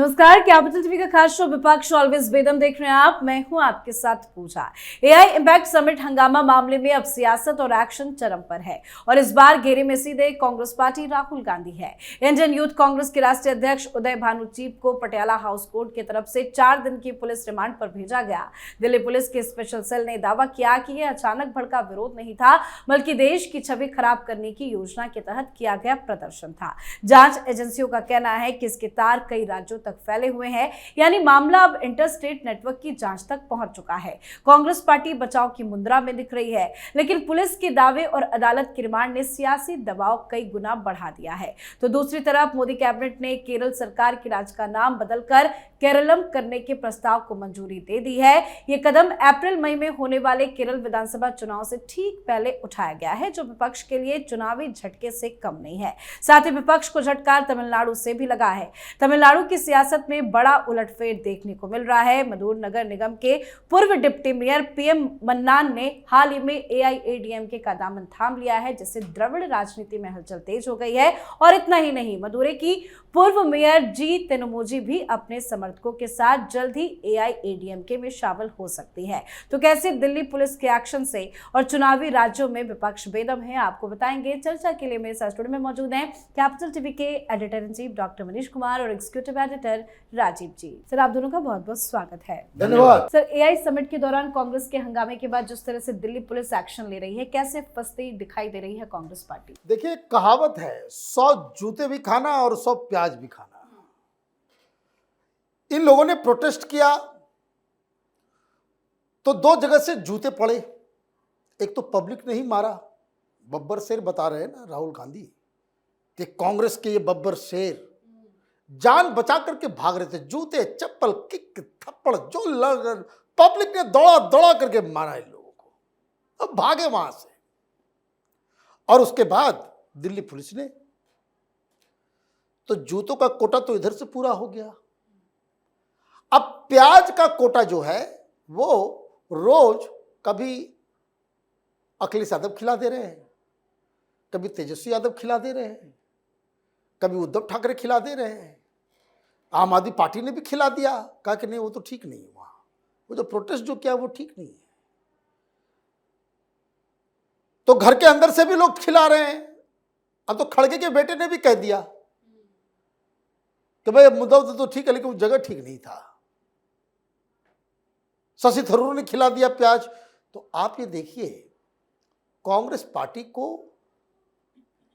नमस्कार, capital TV का खास शो विपक्ष ऑलवेज बेदम देख रहे हैं आप। मैं हूं आपके साथ पूजा। एआई इम्पैक्ट समिट हंगामा मामले में अब सियासत और एक्शन चरम पर है और इस बार घेरे में सीधे कांग्रेस पार्टी राहुल गांधी है। इंडियन यूथ कांग्रेस के राष्ट्रीय अध्यक्ष उदय भानु चीप को पटियाला हाउस कोर्ट की तरफ से 4 दिन की पुलिस रिमांड पर भेजा गया। दिल्ली पुलिस के स्पेशल सेल ने दावा किया कि यह अचानक भड़का विरोध नहीं था, बल्कि देश की छवि खराब करने की योजना के तहत किया गया प्रदर्शन था। जांच एजेंसियों का कहना है कि इसके तार कई राज्यों तक फैले हुए हैं, यानी मामला अब इंटरस्टेट नेटवर्क की जांच तक पहुंच चुका है। कांग्रेस पार्टी बचाव की मुद्रा में दिख रही है, लेकिन पुलिस के दावे और अदालत की रिमांड ने सियासी दबाव कई गुना बढ़ा दिया है। तो दूसरी तरफ मोदी कैबिनेट ने केरल सरकार के राज्य का नाम बदलकर केरलम करने के प्रस्ताव को मंजूरी दे दी है। यह कदम अप्रैल मई में होने वाले केरल विधानसभा चुनाव से ठीक पहले उठाया गया है, जो विपक्ष के लिए चुनावी झटके से कम नहीं है। साथ ही विपक्ष को झटकार तमिलनाडु से भी लगा है। तमिलनाडु की सियासत में बड़ा उलटफेर देखने को मिल रहा है। मदुर नगर निगम के पूर्व डिप्टी मेयर पीएम मन्नान ने हाल ही में एआईएडीएमके का दामन थाम लिया है, जिससे द्रविड़ राजनीति में हलचल तेज हो गई है। और इतना ही नहीं, मदुरै की पूर्व मेयर जी तेनुमोजी भी अपने समर्थकों के साथ जल्द ही एआईएडीएमके में शामिल हो सकती है। तो कैसे दिल्ली पुलिस के एक्शन से और चुनावी राज्यों में विपक्ष बेदम है, आपको बताएंगे। चर्चा के लिए मेरे साथ स्टूडियो में मौजूद हैं कैपिटल टीवी के editor in chief doctor Manish Kumar और एग्जीक्यूटिव एडिटर राजीव जी। सर, आप दोनों का बहुत बहुत स्वागत है। धन्यवाद। सर, एआई समिट के दौरान कांग्रेस के हंगामे के बाद जिस तरह से दिल्ली पुलिस एक्शन ले रही है, कैसे फंसती दिखाई दे रही है कांग्रेस पार्टी? देखिए, कहावत है 100 जूते भी खाना और 100 प्याज भी खाना। इन लोगों ने प्रोटेस्ट किया तो 2 जगह से जूते पड़े। एक तो पब्लिक ने ही मारा, बब्बर शेर बता रहे हैं ना राहुल गांधी कि कांग्रेस के ये बब्बर शेर जान बचा करके भाग रहे थे। जूते, चप्पल, किक, थप्पड़ जो लग, पब्लिक ने दौड़ा दौड़ा करके मारा इन लोगों को, अब भागे वहां से। और उसके बाद दिल्ली पुलिस ने तो जूतों का कोटा तो इधर से पूरा हो गया। अब प्याज का कोटा जो है वो रोज कभी अखिलेश यादव खिला दे रहे हैं, कभी तेजस्वी यादव खिला दे रहे हैं, कभी उद्धव ठाकरे खिला दे रहे हैं, आम आदमी पार्टी ने भी खिला दिया, कहा कि नहीं वो तो ठीक नहीं है, वहां वो जो प्रोटेस्ट जो किया वो ठीक नहीं है। तो घर के अंदर से भी लोग खिला रहे हैं। अब तो खड़गे के बेटे ने भी कह दिया कि भाई मुद्दा तो ठीक है, लेकिन वो जगह ठीक नहीं था। शशि थरूर ने खिला दिया प्याज। तो आप ये देखिए, कांग्रेस पार्टी को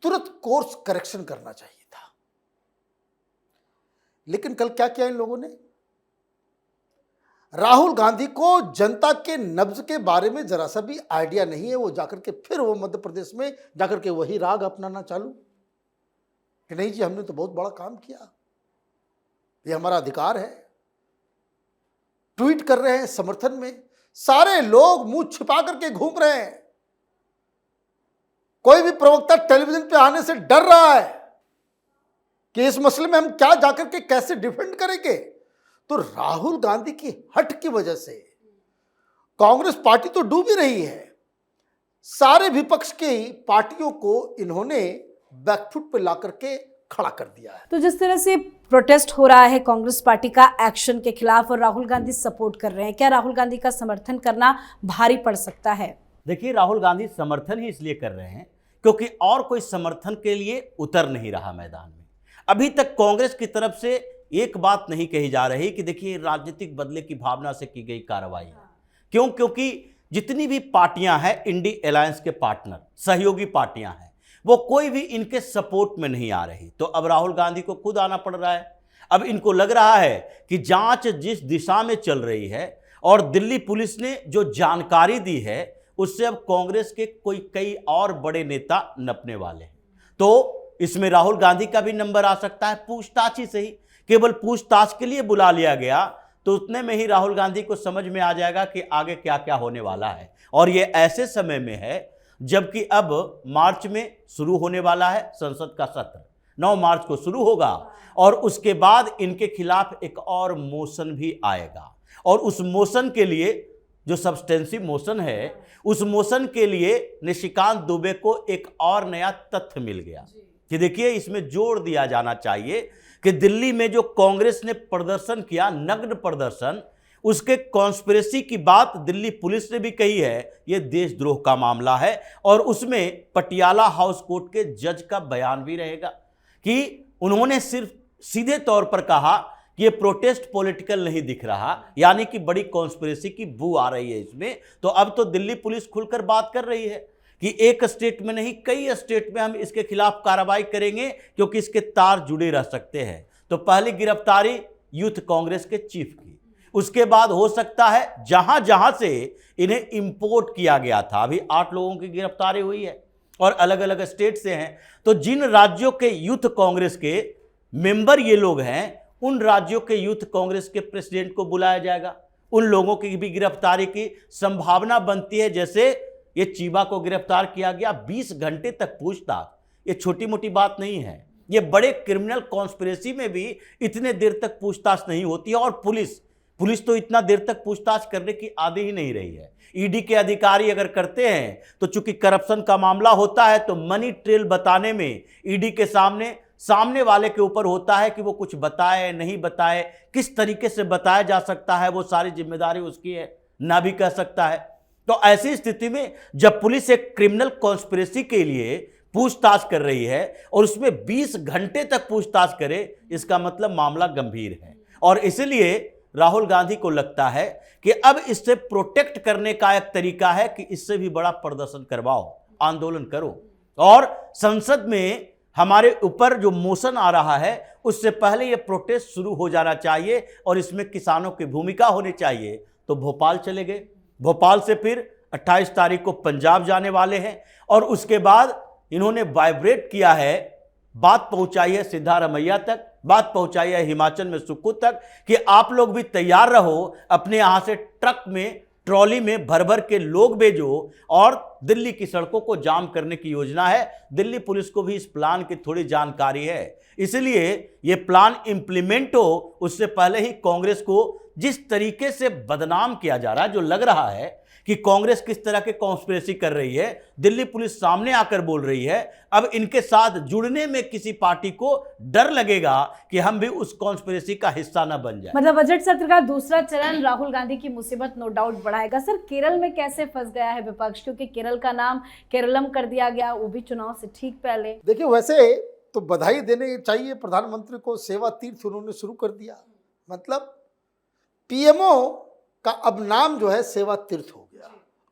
तुरंत कोर्स करेक्शन करना चाहिए था, लेकिन कल क्या किया इन लोगों ने? राहुल गांधी को जनता के नब्ज के बारे में जरा सा भी आइडिया नहीं है। वो जाकर के फिर वो मध्य प्रदेश में जाकर के वही राग अपनाना चालू कि नहीं जी, हमने तो बहुत बड़ा काम किया, ये हमारा अधिकार है। ट्वीट कर रहे हैं समर्थन में, सारे लोग मुंह छिपा करके घूम रहे हैं। कोई भी प्रवक्ता टेलीविजन पे आने से डर रहा है कि इस मसले में हम क्या जाकर के कैसे डिफेंड करेंगे। तो राहुल गांधी की हट की वजह से कांग्रेस पार्टी तो डूब ही रही है। सारे विपक्ष के पार्टियों को इन्होंने बैकफुट पे ला करके खड़ा कर दिया है। तो जिस तरह से प्रोटेस्ट हो रहा है कांग्रेस पार्टी का एक्शन के खिलाफ और राहुल गांधी सपोर्ट कर रहे हैं, क्या राहुल गांधी का समर्थन करना भारी पड़ सकता है? देखिए, राहुल गांधी समर्थन ही इसलिए कर रहे हैं क्योंकि और कोई समर्थन के लिए उतर नहीं रहा मैदान में। अभी तक कांग्रेस की तरफ से एक बात नहीं कही जा रही कि देखिए राजनीतिक बदले की भावना से की गई कार्रवाई है। क्यों? क्योंकि जितनी भी पार्टियां हैं, इंडी अलायंस के पार्टनर, सहयोगी पार्टियां हैं, वो कोई भी इनके सपोर्ट में नहीं आ रही। तो अब राहुल गांधी को खुद आना पड़ रहा है। अब इनको लग रहा है कि जांच जिस दिशा में चल रही है और दिल्ली पुलिस ने जो जानकारी दी है, उससे अब कांग्रेस के कई और बड़े नेता नपने वाले हैं। तो इसमें राहुल गांधी का भी नंबर आ सकता है। पूछताछ ही सही, केवल पूछताछ के लिए बुला लिया गया तो उतने में ही राहुल गांधी को समझ में आ जाएगा कि आगे क्या क्या होने वाला है। और ये ऐसे समय में है जबकि अब मार्च में शुरू होने वाला है संसद का सत्र, 9 मार्च को शुरू होगा और उसके बाद इनके खिलाफ एक और मोशन भी आएगा। और उस मोशन के लिए, जो सब्सटेंसिव मोशन है, उस मोशन के लिए निशिकांत दुबे को एक और नया तथ्य मिल गया कि देखिए, इसमें जोड़ दिया जाना चाहिए कि दिल्ली में जो कांग्रेस ने प्रदर्शन किया, नग्न प्रदर्शन, उसके कॉन्स्पिरेसी की बात दिल्ली पुलिस ने भी कही है, यह देशद्रोह का मामला है। और उसमें पटियाला हाउस कोर्ट के जज का बयान भी रहेगा कि उन्होंने सिर्फ सीधे तौर पर कहा कि ये प्रोटेस्ट पॉलिटिकल नहीं दिख रहा, यानी कि बड़ी कॉन्स्पिरेसी की बू आ रही है इसमें। तो अब तो दिल्ली पुलिस खुलकर बात कर रही है कि एक स्टेट में नहीं, कई स्टेट में हम इसके खिलाफ कार्रवाई करेंगे क्योंकि इसके तार जुड़े रह सकते हैं। तो पहली गिरफ्तारी यूथ कांग्रेस के चीफ की, उसके बाद हो सकता है जहां जहां से इन्हें इंपोर्ट किया गया था, अभी 8 लोगों की गिरफ्तारी हुई है और अलग अलग स्टेट से हैं। तो जिन राज्यों के यूथ कांग्रेस के मेंबर ये लोग हैं, उन राज्यों के यूथ कांग्रेस के प्रेसिडेंट को बुलाया जाएगा। उन लोगों की भी गिरफ्तारी की संभावना बनती है। जैसे ये चीबा को गिरफ्तार किया गया, 20 घंटे तक पूछताछ, ये छोटी मोटी बात नहीं है। ये बड़े क्रिमिनल कॉन्स्पिरेसी में भी इतने देर तक पूछताछ नहीं होती है। और पुलिस तो इतना देर तक पूछताछ करने की आदी ही नहीं रही है। ईडी के अधिकारी अगर करते हैं तो चूंकि करप्शन का मामला होता है, तो मनी ट्रेल बताने में ईडी के सामने वाले के ऊपर होता है कि वो कुछ बताए नहीं बताए, किस तरीके से बताया जा सकता है, वो सारी जिम्मेदारी उसकी है, ना भी कह सकता है। तो ऐसी स्थिति में जब पुलिस एक क्रिमिनल कॉन्स्पिरेसी के लिए पूछताछ कर रही है और उसमें 20 घंटे तक पूछताछ करे, इसका मतलब मामला गंभीर है। और इसलिए राहुल गांधी को लगता है कि अब इससे प्रोटेक्ट करने का एक तरीका है कि इससे भी बड़ा प्रदर्शन करवाओ, आंदोलन करो, और संसद में हमारे ऊपर जो मोशन आ रहा है उससे पहले यह प्रोटेस्ट शुरू हो जाना चाहिए और इसमें किसानों की भूमिका होनी चाहिए। तो भोपाल चले गए, भोपाल से फिर 28 तारीख को पंजाब जाने वाले हैं और उसके बाद इन्होंने वाइब्रेट किया है, बात पहुंचाई है सिद्धारमैया तक, बात पहुंचाई है हिमाचल में सुक्खू तक कि आप लोग भी तैयार रहो, अपने यहां से ट्रक में, ट्रॉली में भर भर के लोग भेजो और दिल्ली की सड़कों को जाम करने की योजना है। दिल्ली पुलिस को भी इस प्लान की थोड़ी जानकारी है, इसलिए ये प्लान इंप्लीमेंट हो उससे पहले ही कांग्रेस को जिस तरीके से बदनाम किया जा रहा है, जो लग रहा है कि कांग्रेस किस तरह के कॉन्स्पिरेसी कर रही है, दिल्ली पुलिस सामने आकर बोल रही है। अब इनके साथ जुड़ने में किसी पार्टी को डर लगेगा कि हम भी उस कॉन्स्पिरेसी का हिस्सा न बन जाए। मतलब बजट सत्र का दूसरा चरण राहुल गांधी की मुसीबत नो डाउट बढ़ाएगा। सर, केरल में कैसे फंस गया है विपक्ष, क्योंकि केरल का नाम केरलम कर दिया गया, वो भी चुनाव से ठीक पहले। देखिए, वैसे तो बधाई देने चाहिए प्रधानमंत्री को, सेवा तीर्थ उन्होंने शुरू कर दिया। मतलब पीएमओ का अब नाम जो है सेवा तीर्थ हो गया,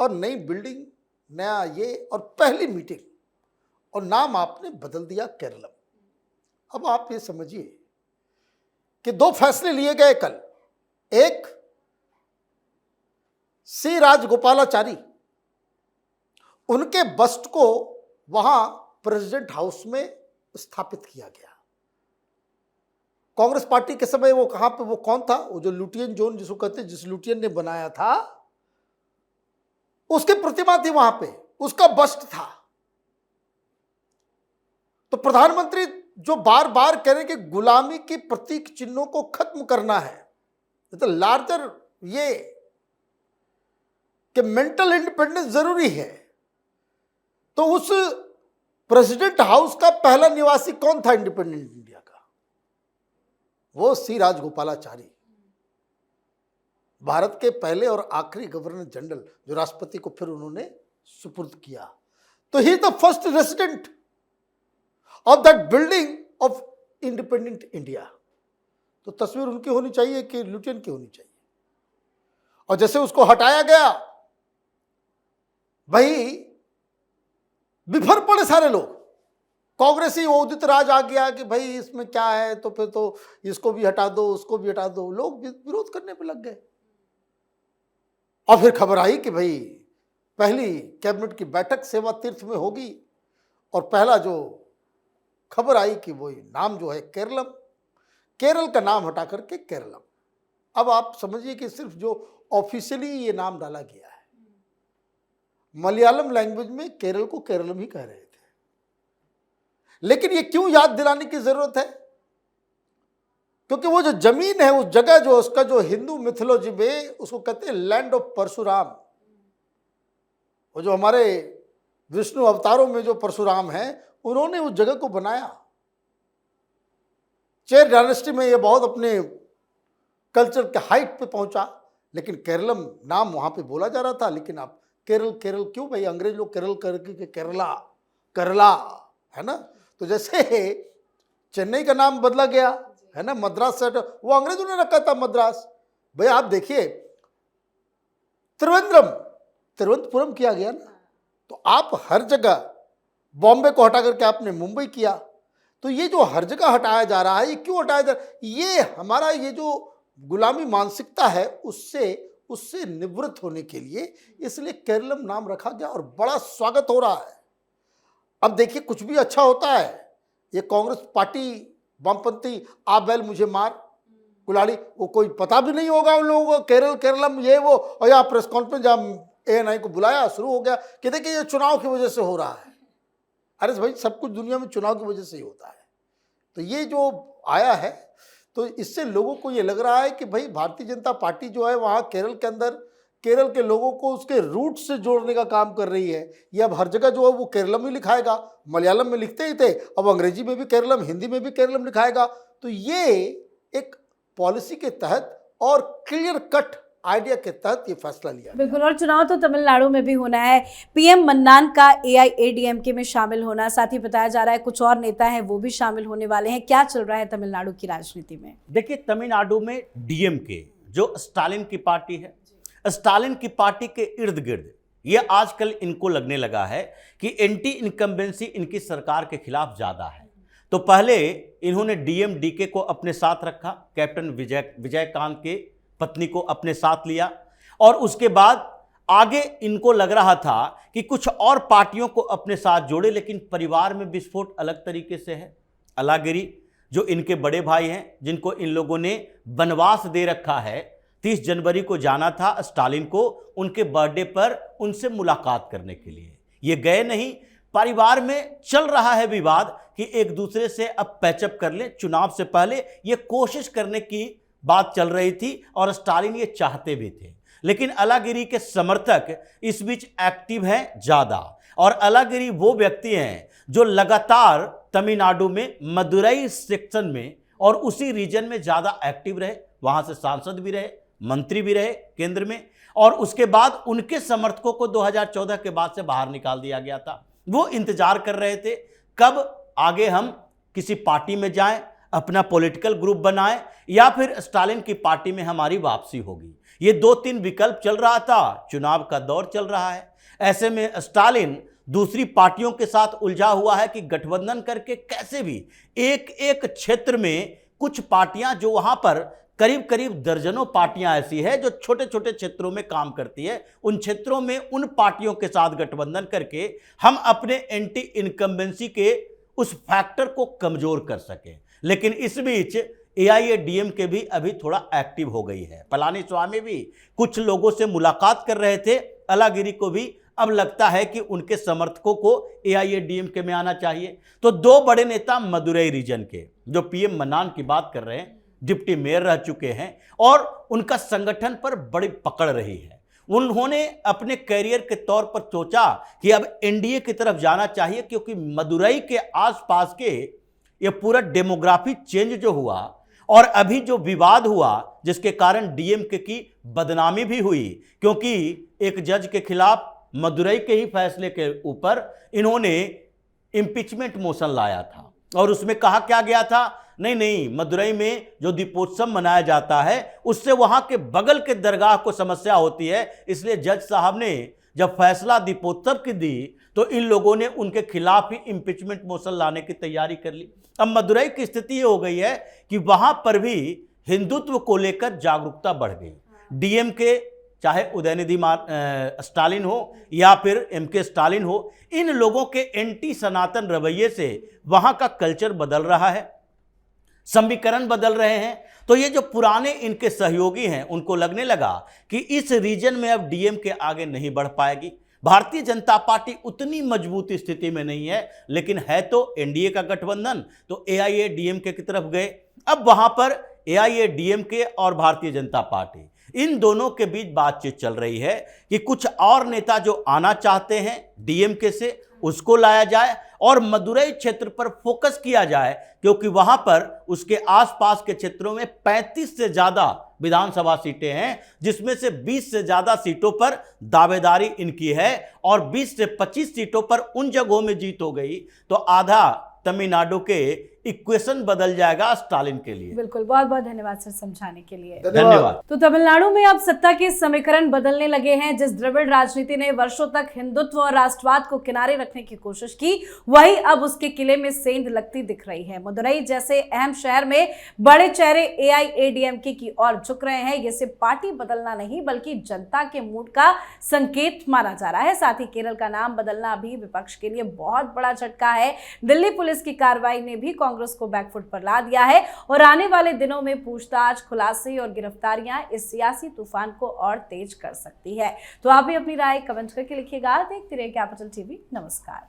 और नई बिल्डिंग, नया ये, और पहली मीटिंग, और नाम आपने बदल दिया केरलम। अब आप ये समझिए कि 2 फैसले लिए गए कल। एक, सी राजगोपालाचारी, उनके बस्ट को वहां प्रेसिडेंट हाउस में स्थापित किया गया। कांग्रेस पार्टी के समय वो कहां पे, वो कौन था, वो जो लुटियन जोन जिसको कहते हैं, जिस लुटियन ने बनाया था, उसकी प्रतिमा थी वहां पे, उसका बस्ट था। तो प्रधानमंत्री जो बार बार कह रहे कि गुलामी की प्रतीक चिन्हों को खत्म करना है, तो लार्जर ये कि मेंटल इंडिपेंडेंस जरूरी है। तो उस प्रेसिडेंट हाउस का पहला निवासी कौन था इंडिपेंडेंट इंडिया का? वो सी राजगोपालाचारी, भारत के पहले और आखिरी गवर्नर जनरल, जो राष्ट्रपति को फिर उन्होंने सुपुर्द किया। तो he the first resident of that building of independent India. तो तस्वीर उनकी होनी चाहिए कि लुटियन की होनी चाहिए। और जैसे उसको हटाया गया, भाई बिफर पड़े सारे लोग। कांग्रेसी उदित राज आ गया कि भाई इसमें क्या है, तो फिर तो इसको भी हटा दो, उसको भी हटा दो, लोग विरोध करने पे लग गए। और फिर खबर आई कि भाई पहली कैबिनेट की बैठक सेवा तीर्थ में होगी, और पहला जो खबर आई कि वो नाम जो है केरलम, केरल का नाम हटा करके केरलम। अब आप समझिए कि सिर्फ जो ऑफिशियली ये नाम डाला गया है, मलयालम लैंग्वेज में केरल को केरलम ही कह रहे थे। लेकिन ये क्यों याद दिलाने की जरूरत है? क्योंकि वो जो जमीन है, उस जगह जो, उसका जो हिंदू मिथोलॉजी में उसको कहते हैं लैंड ऑफ परशुराम। वो जो हमारे विष्णु अवतारों में जो परशुराम हैं, उन्होंने उस जगह को बनाया। चेर डायनेस्टी में ये बहुत अपने कल्चर के हाइट पे पहुंचा, लेकिन केरलम नाम वहाँ पे बोला जा रहा था। लेकिन आप केरल केरल क्यों भाई, अंग्रेज लोग केरल करके केरला केरला है ना। तो जैसे चेन्नई का नाम बदला गया है ना, मद्रास से वो अंग्रेजों ने रखा था मद्रास। भाई आप देखिए तिरुवनंतपुरम किया गया ना। तो आप हर जगह बॉम्बे को हटा करके आपने मुंबई किया। तो ये जो हर जगह हटाया जा रहा है, ये क्यों हटाया जा रहा है? ये हमारा ये जो गुलामी मानसिकता है उससे निवृत्त होने के लिए इसलिए केरलम नाम रखा गया और बड़ा स्वागत हो रहा है। अब देखिए कुछ भी अच्छा होता है, ये कांग्रेस पार्टी वामपंथी आप बैल मुझे मार कुलाड़ी, वो कोई पता भी नहीं होगा उन लोगों को केरलम ये वो, और यहाँ प्रेस कॉन्फ्रेंस जहाँ ANI को बुलाया शुरू हो गया कि देखिए ये चुनाव की वजह से हो रहा है। अरे भाई सब कुछ दुनिया में चुनाव की वजह से ही होता है। तो ये जो आया है तो इससे लोगों को ये लग रहा है कि भाई भारतीय जनता पार्टी जो है वहाँ केरल के अंदर केरल के लोगों को उसके रूट से जोड़ने का काम कर रही है। ये अब हर जगह जो है वो केरलम ही लिखाएगा, मलयालम में लिखते ही थे, अब अंग्रेजी में भी केरलम, हिंदी में भी केरलम लिखाएगा। तो ये एक पॉलिसी के तहत और क्लियर कट आइडिया के तहत ये फैसला लिया। बिल्कुल, और चुनाव तो तमिलनाडु में भी होना है। PM मन्नान का AIADMK में शामिल होना, साथ ही बताया जा रहा है कुछ और नेता हैं वो भी शामिल होने वाले हैं। क्या चल रहा है तमिलनाडु की राजनीति में? देखिए तमिलनाडु में DMK जो स्टालिन की पार्टी है, स्टालिन की पार्टी के इर्द गिर्द ये आजकल इनको लगने लगा है कि एंटी इनकम्बेंसी इनकी सरकार के खिलाफ ज़्यादा है। तो पहले इन्होंने DMDK को अपने साथ रखा, कैप्टन विजयकांत के पत्नी को अपने साथ लिया, और उसके बाद आगे इनको लग रहा था कि कुछ और पार्टियों को अपने साथ जोड़े, लेकिन परिवार में विस्फोट अलग तरीके से है। अलागिरी जो इनके बड़े भाई हैं, जिनको इन लोगों ने वनवास दे रखा है, 30 जनवरी को जाना था स्टालिन को उनके बर्थडे पर उनसे मुलाकात करने के लिए, ये गए नहीं। परिवार में चल रहा है विवाद कि एक दूसरे से अब पैचअप कर ले। चुनाव से पहले ये कोशिश करने की बात चल रही थी और स्टालिन ये चाहते भी थे, लेकिन अलागिरी के समर्थक इस बीच एक्टिव हैं ज़्यादा। और अलागिरी वो व्यक्ति हैं जो लगातार तमिलनाडु में मदुरई सेक्शन में और उसी रीजन में ज़्यादा एक्टिव रहे, वहाँ से सांसद भी रहे, मंत्री भी रहे केंद्र में, और उसके बाद उनके समर्थकों को 2014 के बाद से बाहर निकाल दिया गया था। वो इंतजार कर रहे थे कब आगे हम किसी पार्टी में जाएं, अपना पॉलिटिकल ग्रुप बनाएं, या फिर स्टालिन की पार्टी में हमारी वापसी होगी। ये 2-3 विकल्प चल रहा था, चुनाव का दौर चल रहा है। ऐसे में स्टालिन दूसरी पार्टियों के साथ उलझा हुआ है कि गठबंधन करके कैसे भी एक एक क्षेत्र में कुछ पार्टियां, जो वहां पर करीब करीब दर्जनों पार्टियां ऐसी है जो छोटे छोटे क्षेत्रों में काम करती है, उन क्षेत्रों में उन पार्टियों के साथ गठबंधन करके हम अपने एंटी इनकम्बेंसी के उस फैक्टर को कमजोर कर सकें। लेकिन इस बीच AIADMK भी अभी थोड़ा एक्टिव हो गई है। पलानीस्वामी भी कुछ लोगों से मुलाकात कर रहे थे, अलागिरी को भी अब लगता है कि उनके समर्थकों को AIADMK में आना चाहिए। तो 2 बड़े नेता मदुरई रीजन के जो PM मन्नान की बात कर रहे हैं, डिप्टी मेयर रह चुके हैं और उनका संगठन पर बड़ी पकड़ रही है। उन्होंने अपने कैरियर के तौर पर सोचा कि अब NDA की तरफ जाना चाहिए, क्योंकि मदुरई के आसपास के ये पूरा डेमोग्राफी चेंज जो हुआ और अभी जो विवाद हुआ जिसके कारण DMK की बदनामी भी हुई, क्योंकि एक जज के खिलाफ मदुरई के ही फैसले के ऊपर इन्होंने इम्पीचमेंट मोशन लाया था और उसमें कहा क्या गया था, नहीं मदुरई में जो दीपोत्सव मनाया जाता है उससे वहां के बगल के दरगाह को समस्या होती है, इसलिए जज साहब ने जब फैसला दीपोत्सव की दी तो इन लोगों ने उनके खिलाफ ही इम्पीचमेंट मोशन लाने की तैयारी कर ली। अब मदुरई की स्थिति ये हो गई है कि वहां पर भी हिंदुत्व को लेकर जागरूकता बढ़ गई। DMK चाहे उदयनिधि स्टालिन हो या फिर MK स्टालिन हो, इन लोगों के एंटी सनातन रवैये से वहां का कल्चर बदल रहा है, समीकरण बदल रहे हैं। तो ये जो पुराने इनके सहयोगी हैं उनको लगने लगा कि इस रीजन में अब DMK आगे नहीं बढ़ पाएगी। भारतीय जनता पार्टी उतनी मजबूत स्थिति में नहीं है, लेकिन है तो NDA का गठबंधन, तो AIADMK की तरफ गए। अब वहां पर AIADMK और भारतीय जनता पार्टी इन दोनों के बीच बातचीत चल रही है कि कुछ और नेता जो आना चाहते हैं DMK से उसको लाया जाए और मदुरई क्षेत्र पर फोकस किया जाए, क्योंकि वहां पर उसके आसपास के क्षेत्रों में 35 से ज्यादा विधानसभा सीटें हैं, जिसमें से 20 से ज्यादा सीटों पर दावेदारी इनकी है और 20 से 25 सीटों पर उन जगहों में जीत हो गई तो आधा तमिलनाडु के इक्वेशन बदल जाएगा स्टालिन के लिए। बिल्कुल, बहुत बहुत धन्यवाद सर समझाने के लिए। धन्यवाद। तो तमिलनाडु में अब सत्ता के समीकरण बदलने लगे हैं। जिस द्रविड़ राजनीति ने वर्षों तक हिंदुत्व और राष्ट्रवाद को किनारे रखने की कोशिश की, वही अब उसके किले में सेंध लगती दिख रही है। मदुरई जैसे अहम शहर में बड़े चेहरे एआईएडीएमके की ओर झुक रहे हैं। ये सिर्फ पार्टी बदलना नहीं बल्कि जनता के मूड का संकेत माना जा रहा है। साथ ही केरल का नाम बदलना भी विपक्ष के लिए बहुत बड़ा झटका है। दिल्ली पुलिस की कार्रवाई ने भी कांग्रेस को बैकफुट पर ला दिया है और आने वाले दिनों में पूछताछ, खुलासे और गिरफ्तारियां इस सियासी तूफान को और तेज कर सकती है। तो आप भी अपनी राय कमेंट करके लिखिएगा। देखते रहिए कैपिटल टीवी। नमस्कार।